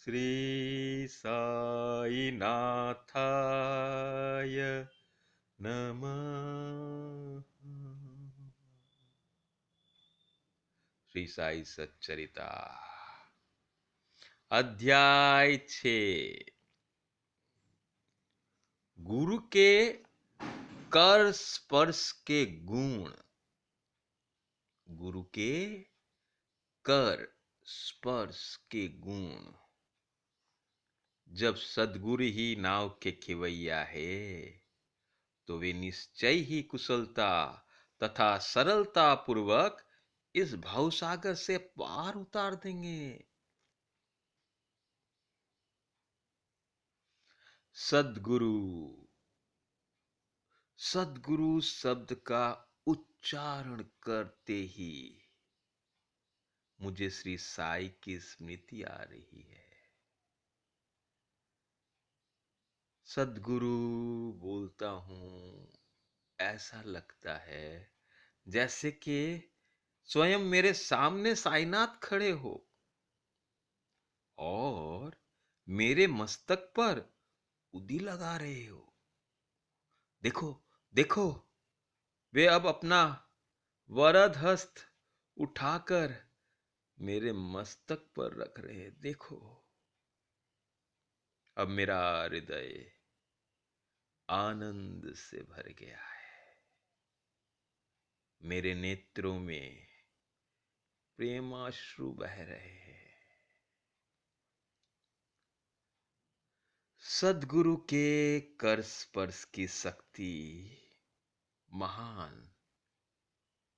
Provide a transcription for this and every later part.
श्री साई नाथाय नमः। श्री साई सच्चरिता अध्याय 6। गुरु के कर स्पर्श के गुण। गुरु के कर स्पर्श के गुण। जब सद्गुरु ही नाव के खेवैया है तो वे निश्चय ही कुशलता तथा सरलता पूर्वक इस भवसागर से पार उतार देंगे। सद्गुरु। सद्गुरु शब्द का उच्चारण करते ही मुझे श्री साई की स्मृति आ रही है। सद्गुरु बोलता हूं, ऐसा लगता है जैसे कि स्वयं मेरे सामने साईनाथ खड़े हो और मेरे मस्तक पर उदी लगा रहे हो। देखो देखो, वे अब अपना वरद हस्त उठाकर मेरे मस्तक पर रख रहे हैं। देखो, अब मेरा हृदय आनंद से भर गया है। मेरे नेत्रों में प्रेमाश्रु बह रहे हैं। सद्गुरु के कर स्पर्श की शक्ति महान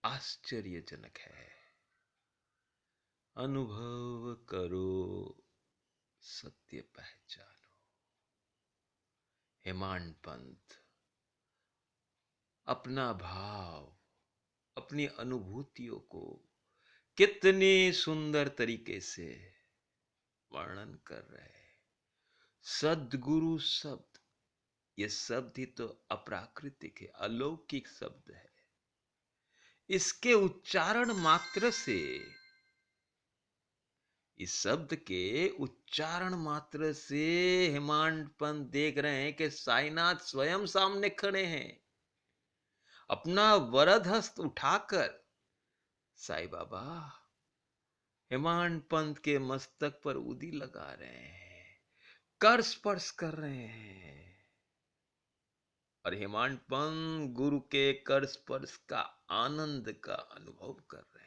आश्चर्यजनक है। अनुभव करो, सत्य पहचानो। हेमांड पंत अपना भाव, अपनी अनुभूतियों को कितनी सुंदर तरीके से वर्णन कर रहे हैं। सद्गुरु शब्द, ये शब्द ही तो अप्राकृतिक है, अलौकिक शब्द है। इसके उच्चारण मात्र से, इस शब्द के उच्चारण मात्र से हेमांड पंत देख रहे हैं कि साईनाथ स्वयं सामने खड़े हैं। अपना वरद हस्त उठाकर साईं बाबा हेमांड पंत के मस्तक पर उदी लगा रहे हैं, कर स्पर्श कर रहे हैं। और हेमांड पंत गुरु के कर स्पर्श का आनंद का अनुभव कर रहे हैं।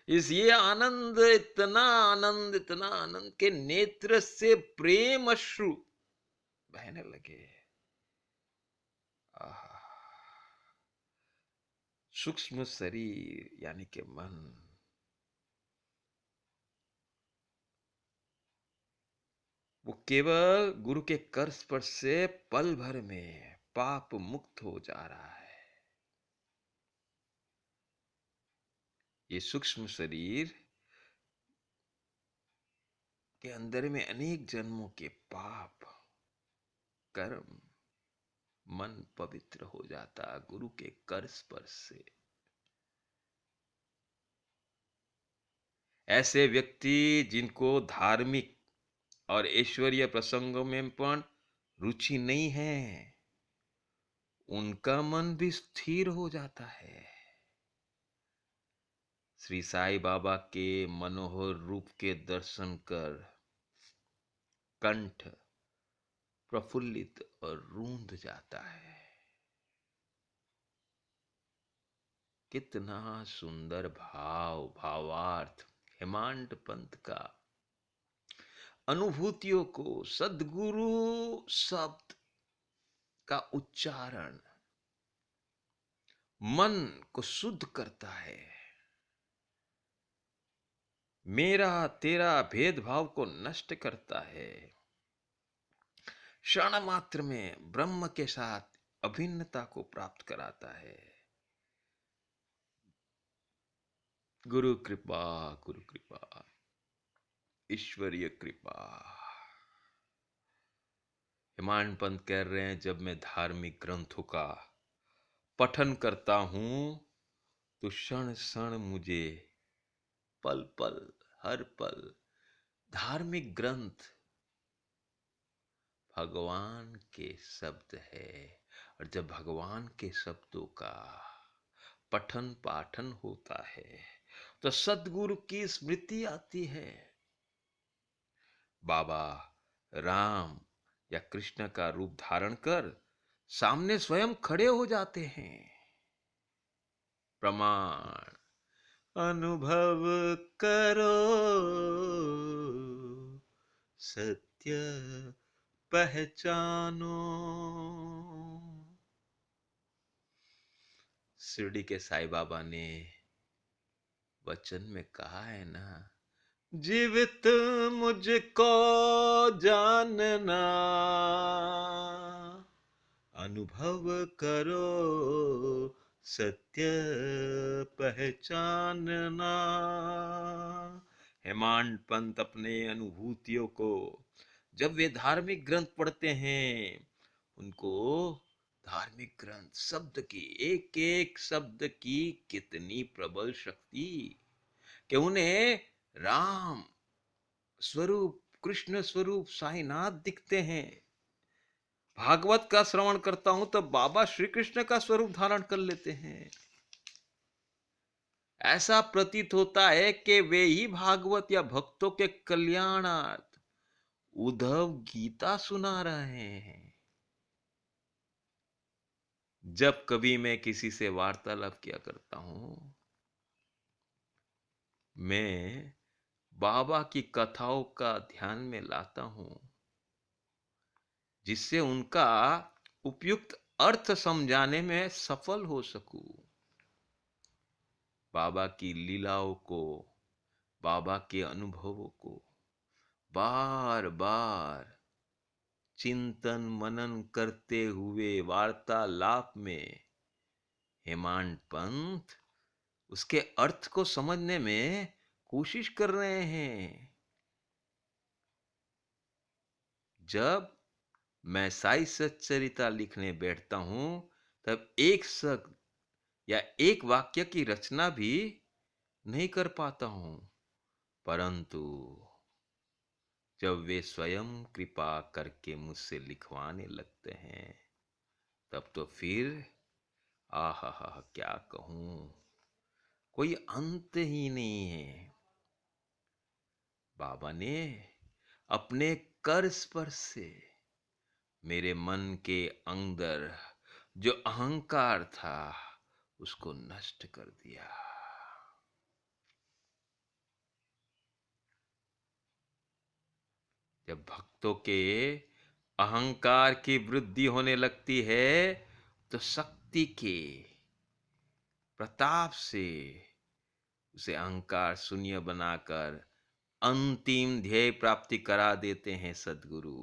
ये आनंद, इतना आनंद के नेत्र से प्रेम अश्रु बहने लगे। आहा, सूक्ष्म शरीर यानी कि मन वो केवल गुरु के कर स्पर्श से पल भर में पाप मुक्त हो जा रहा है। ये सूक्ष्म शरीर के अंदर में अनेक जन्मों के पाप कर्म, मन पवित्र हो जाता गुरु के कर स्पर्श से। ऐसे व्यक्ति जिनको धार्मिक और ऐश्वर्य प्रसंगों में पण रुचि नहीं है, उनका मन भी स्थिर हो जाता है। श्री साईं बाबा के मनोहर रूप के दर्शन कर कंठ प्रफुल्लित और रूंध जाता है। कितना सुंदर भाव, भावार्थ हेमांड पंत का अनुभूतियों को सद्गुरु शब्द का उच्चारण मन को शुद्ध करता है। मेरा तेरा भेदभाव को नष्ट करता है। क्षण मात्र में ब्रह्म के साथ अभिन्नता को प्राप्त कराता है। गुरु कृपा, गुरु कृपा, ईश्वरीय कृपा। हेमांड पंत कह रहे हैं, जब मैं धार्मिक ग्रंथों का पठन करता हूं तो क्षण क्षण मुझे, पल पल, हर पल धार्मिक ग्रंथ भगवान के शब्द है, और जब भगवान के शब्दों का पठन पाठन होता है तो सद्गुरु की स्मृति आती है। बाबा राम या कृष्ण का रूप धारण कर सामने स्वयं खड़े हो जाते हैं। प्रमाण अनुभव करो, सत्य पहचानो। शिरडी के साईं बाबा ने वचन में कहा है ना, जीवित मुझको जानना, अनुभव करो सत्य पहचानना। हेमांड पंत अपने अनुभूतियों को जब वे धार्मिक ग्रंथ पढ़ते हैं, उनको धार्मिक ग्रंथ शब्द की, एक एक शब्द की कितनी प्रबल शक्ति कि उन्हें राम स्वरूप, कृष्ण स्वरूप साईनाथ दिखते हैं। भागवत का श्रवण करता हूं तो बाबा श्री कृष्ण का स्वरूप धारण कर लेते हैं। ऐसा प्रतीत होता है कि वे ही भागवत या भक्तों के कल्याणार्थ उद्धव गीता सुना रहे हैं। जब कभी मैं किसी से वार्तालाप किया करता हूं, मैं बाबा की कथाओं का ध्यान में लाता हूं, जिससे उनका उपयुक्त अर्थ समझाने में सफल हो सकूं। बाबा की लीलाओं को, बाबा के अनुभवों को बार बार चिंतन मनन करते हुए वार्तालाप में हेमांड पंत उसके अर्थ को समझने में कोशिश कर रहे हैं। जब मैं साई सच्चरिता लिखने बैठता हूं, तब एक शब्द या एक वाक्य की रचना भी नहीं कर पाता हूं, परंतु जब वे स्वयं कृपा करके मुझसे लिखवाने लगते हैं, तब तो फिर आहा हा, क्या कहूं, कोई अंत ही नहीं है। बाबा ने अपने कर स्पर्श से मेरे मन के अंदर जो अहंकार था उसको नष्ट कर दिया। जब भक्तों के अहंकार की वृद्धि होने लगती है तो शक्ति के प्रताप से उसे अहंकार शून्य बनाकर अंतिम ध्येय प्राप्ति करा देते हैं सद्गुरु।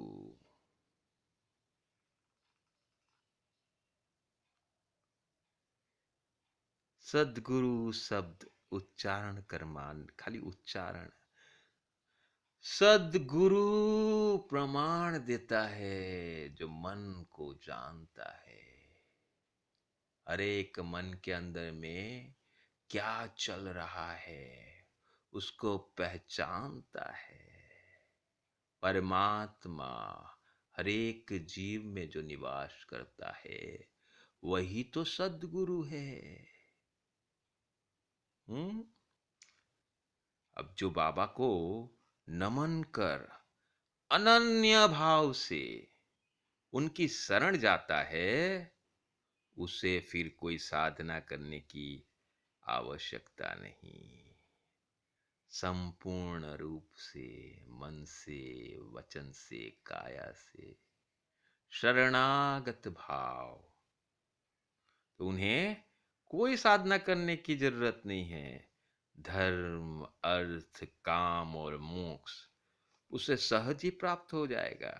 सद्गुरु शब्द उच्चारण कर मान, खाली उच्चारण। सद्गुरु प्रमाण देता है जो मन को जानता है। हर एक मन के अंदर में क्या चल रहा है उसको पहचानता है। परमात्मा हर एक जीव में जो निवास करता है वही तो सद्गुरु है। अब जो बाबा को नमन कर अनन्य भाव से उनकी शरण जाता है, उसे फिर कोई साधना करने की आवश्यकता नहीं। संपूर्ण रूप से, मन से, वचन से, काया से शरणागत भाव, तो उन्हें कोई साधना करने की जरूरत नहीं है। धर्म, अर्थ, काम और मोक्ष उसे सहज ही प्राप्त हो जाएगा।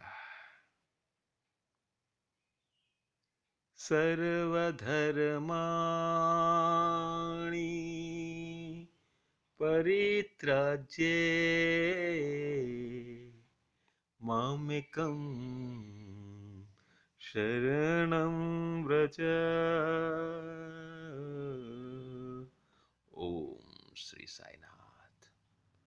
सर्वधर्माणि परित्राज्ये मामेकं शरणं व्रज। ओम श्री साईनाथ।